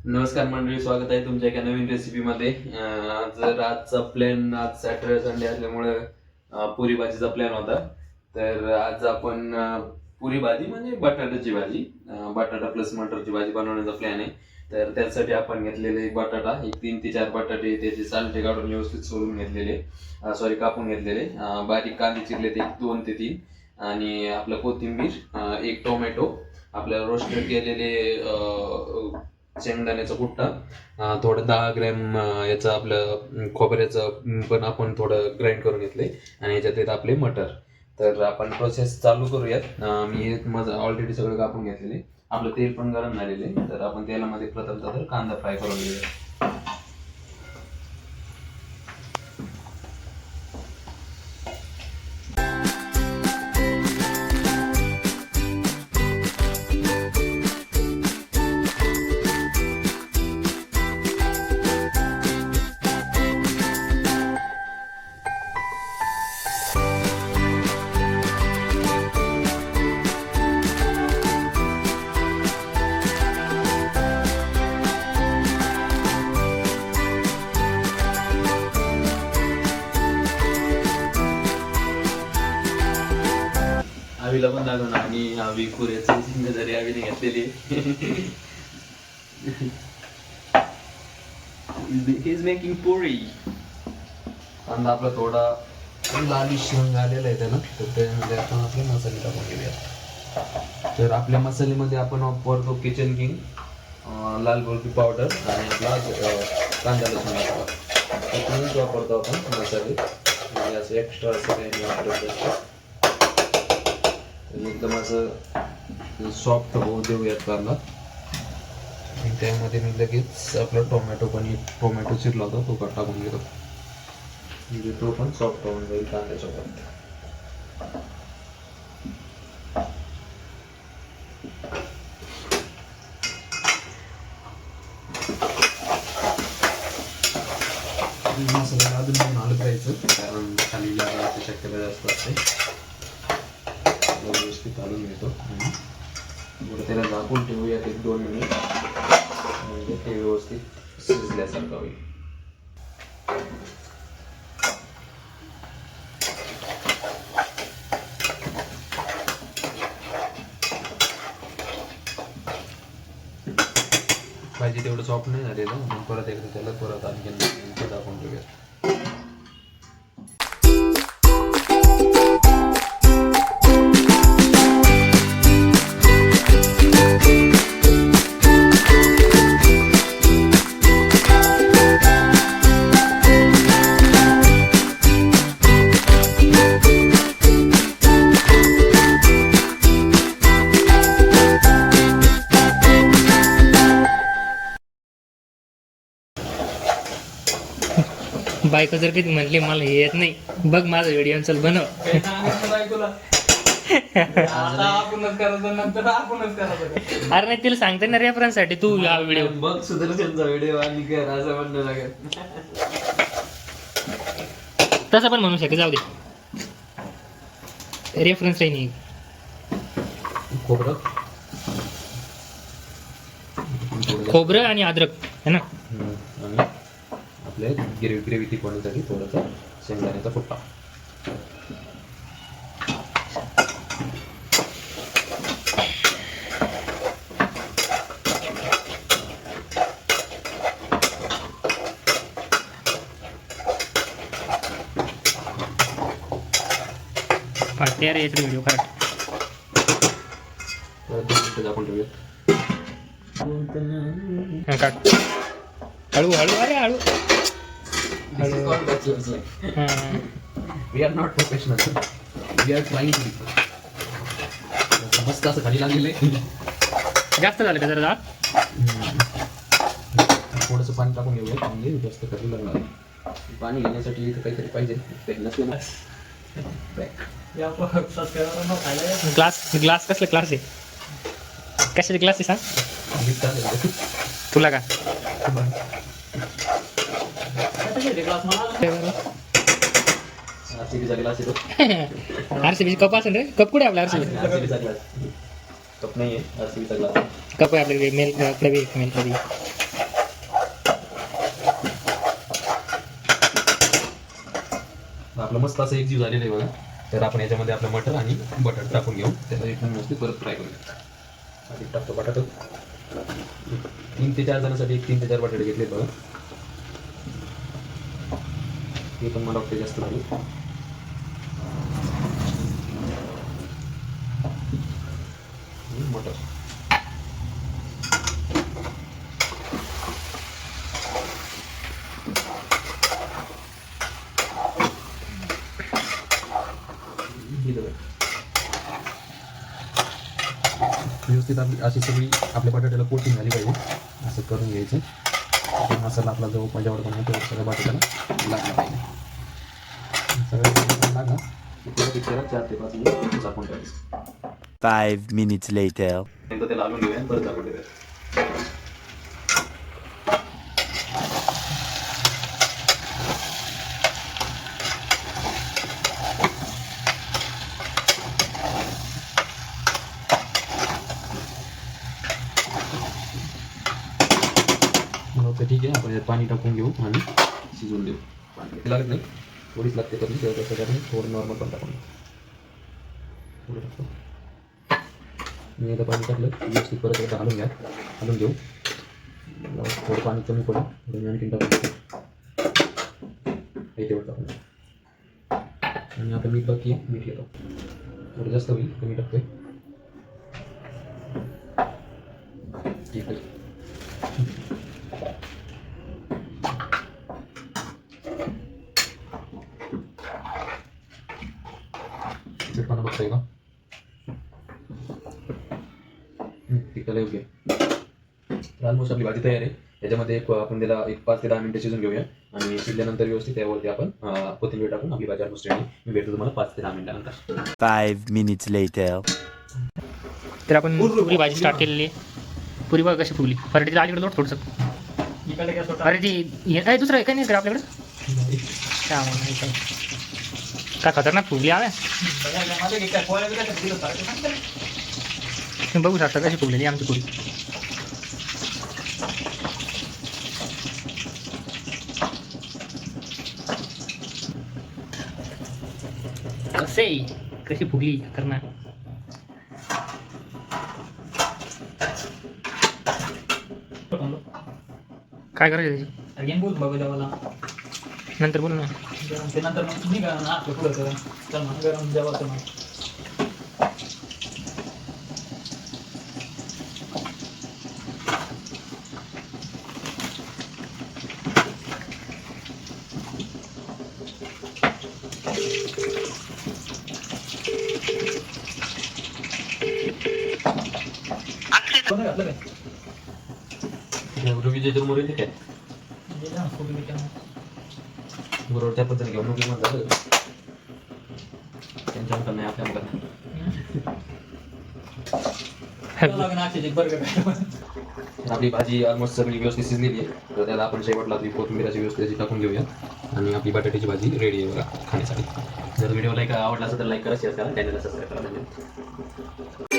नमस्कार मंडळी, स्वागत आहे तुमच्या एका नवीन रेसिपीमध्ये. आजचा प्लॅन, आज सॅटर्डे संडे असल्यामुळे पुरी भाजीचा प्लॅन होता. तर आज आपण पुरी भाजी म्हणजे बटाट्याची भाजी, बटाटा प्लस मटरची भाजी बनवण्याचा प्लॅन आहे. तर त्यासाठी आपण घेतलेले बटाटा, एक 3 ते 4 बटाटे त्याचे सालटे काढून व्यवस्थित सोलून घेतलेले, कापून घेतलेले. बारीक कांदे चिरले ते 2 ते 3, आणि आपलं कोथिंबीर, एक टोमॅटो, आपल्या रोस्टेड केलेले शेंगदाण्याचा कुट्टा, थोडं 10 ग्रॅम याचं आपलं खोबऱ्याचं पण आपण थोडं ग्राइंड करून घेतले, आणि याच्यात येत आपले मटर. तर आपण प्रोसेस चालू करूयात. मी माझं ऑलरेडी सगळं कापून घेतलेले, आपलं तेल पण गरम झालेले. तर आपण तेलामध्ये प्रथमतः तर कांदा फ्राय करून घेऊया. आवीला पण दाखवणार, आणि आवी पुऱ्याचं जिम्मेदारी आवीने घेतलेली. इज मेकिंग पुरी. कांदा आपला थोडा लालिश रंग आलेला आहे त्याला, तर त्यामध्ये आपण आपले मसाले टाकून घेऊया. तर आपल्या मसाल्यामध्ये आपण वापरतो किचन किंग, लाल गोलकी पावडर, आणि आपला कांदा लसूण मसाला वापरतो आपण मसाले. म्हणजे असं एक्स्ट्रा असं काही नाही वापरत असतं. एकदम असं सॉफ्ट होऊ देऊयात कांदा. आणि त्यामध्ये मी लगेच आपला टोमॅटो चिरला होता तो टाकून घेतो, म्हणजे तो पण सॉफ्ट होऊन जाईल कांद्यासोबत. मसाल्याला अजून आलं करायचं, कारण खाली लागण्याची शक्यता जास्त असते. व्यवस्थित घालून घेतो, थोडं त्याला झाकून ठेवूयात 1-2 मिनिट, म्हणजे ते व्यवस्थित शिजल्यासारखं होईल. पाहिजे तेवढं सॉफ्ट नाही झालेलं, मग परत एकदा त्याला परत आणखी झाकून ठेवूयात. बायको जर कधी म्हटली मला हे येत नाही, बघ माझा व्हिडिओ चल बनव. अरे नाही, तिला सांगते ना रेफरन्स साठी तू हा व्हिडिओ बघ, सुदर्शनचा व्हिडिओ आणि कर असं म्हणणं लागेल. तसं पण म्हणू शकते, जाऊ दे, रेफरन्स नाही. खोबरं आणि अद्रक है ना, आणि आपल्या ग्रेव्ही तिखवण्यासाठी थोडासा शेंगदाण्याचा फुट्टा. तयार आहे व्हिडिओ करा. 2 मिनिटं आपण ठेवूया. हळू हळू, अरे हळू. We are not professional. We are trying to be. मस्त असं खाली लागलेलं आहे. जास्त झालं का जरा? थोडंसं पाणी टाकून घेऊया, म्हणजे जास्त खाली लागणार. पाणी घेण्यासाठी इथं काहीतरी पाहिजे. ग्लास कसला क्लास आहे? कशाचे ग्लास आहे सांग तुला का? आरसीबीचा ग्लास येतो. आरसीबी कप असेल रे. कप कुठे आपला आरसीबी? आरसीबीचा ग्लास कप नाही आहे, आरसीबीचा ग्लास कप आहे आपल्याकडे. मेल कडे मेल कडे आपलं मस्त असं एक जीव झालेलं आहे बघा. तर आपण याच्यामध्ये आपलं मटर आणि बटाटा टाकून घेऊ, त्याला एक मस्त परत फ्राय करूया. आधी टाकतो बटाटा. 3 ते 4 जणांसाठी 3 ते 4 बटाटे घेतले बघा. हे पण मला वाटतं जास्त झाली. मटर व्यवस्थित आपली अशी सगळी आपल्या बटाट्याला कोटिंग झाली पाहिजे. असं करून घ्यायचं. तो मसाला आपला जो माझ्यावर बनवतो सगळ्या बटाट्याला लागला पाहिजे. सगळं लागला पिक्चर 4 ते 5 मिनिट झाकून ठेवायचं. 5 minutes later. एकदा त्याला हलवून घेऊया, परत झाकून ठेवूया. तर ठीक आहे, आपण पाणी टाकून घेऊ आणि शिजवून देऊ. पाणी लागत नाही, थोडीच लागते करून त्याच्यासाठी थोडं नॉर्मल पण टाकून थोडं टाकतो. मी आता पाणी टाकलं व्यवस्थित परत एकदा हलवून घेऊ. थोडं पाणी कमी पडेल, थोडं आणखीन टाकून हे तेवढं टाकून. आणि आता मीठ बाकी आहे, मीठ घेतो. थोडं जास्त होईल, कमी टाकतोय. ठीक आहे. तिखटपणा बघतोय का? तिखटाला योग्य. तर ऑलमोस्ट आपली भाजी तयार आहे. याच्यामध्ये आपण त्याला 5 ते 10 मिनिटं शिजून घेऊया आणि शिजल्यानंतर व्यवस्थित त्यावरती आपण कोथिंबीर टाकून आपली भाजी ऑलमोस्ट रेडी. मी भेटतो तुम्हाला 5 ते 10 मिनिटानंतर. 5 minutes later. तर आपण पुरी भाजी स्टार्ट केलेली आहे. पुरी बघा कशी फुगली. पराठीला अलीकडे लोट थोडंसं. अरे ती काय दुसरं आहे काय नाही का आपल्याकडं? काय खतरनाक फुगली आहे. तुम्ही बघू शकता कशी फुगलेली आमची पुरी. कशी फुगली खतरनाक. काय करायचं त्याची बोल बघू जेवायला नंतर बोलू ना. ते नंतर मग निघा ना आपलं पुढं करा. चल मग गरम जेवायचं मग. कोणी घातलं काय? रवीच्या मुली ते काय गेला ना फोटो बिटो. बरोबर त्या पद्धतीने घेऊन नोकरी म्हणतात. त्यांच्या मुलांना नाही, आपल्या मुलांना. आपली भाजी ऑलमोस्ट सगळी व्यवस्थित शिजलेली आहे. तर त्याला आपण शेवटला आपली कोथिंबीराची व्यवस्थित टाकून घेऊया आणि आपली बटाट्याची भाजी रेडी आहे बघा खाण्यासाठी. जर व्हिडिओ आवडला असेल तर लाईक करा, शेअर करा, चॅनलला सबस्क्राईब करा.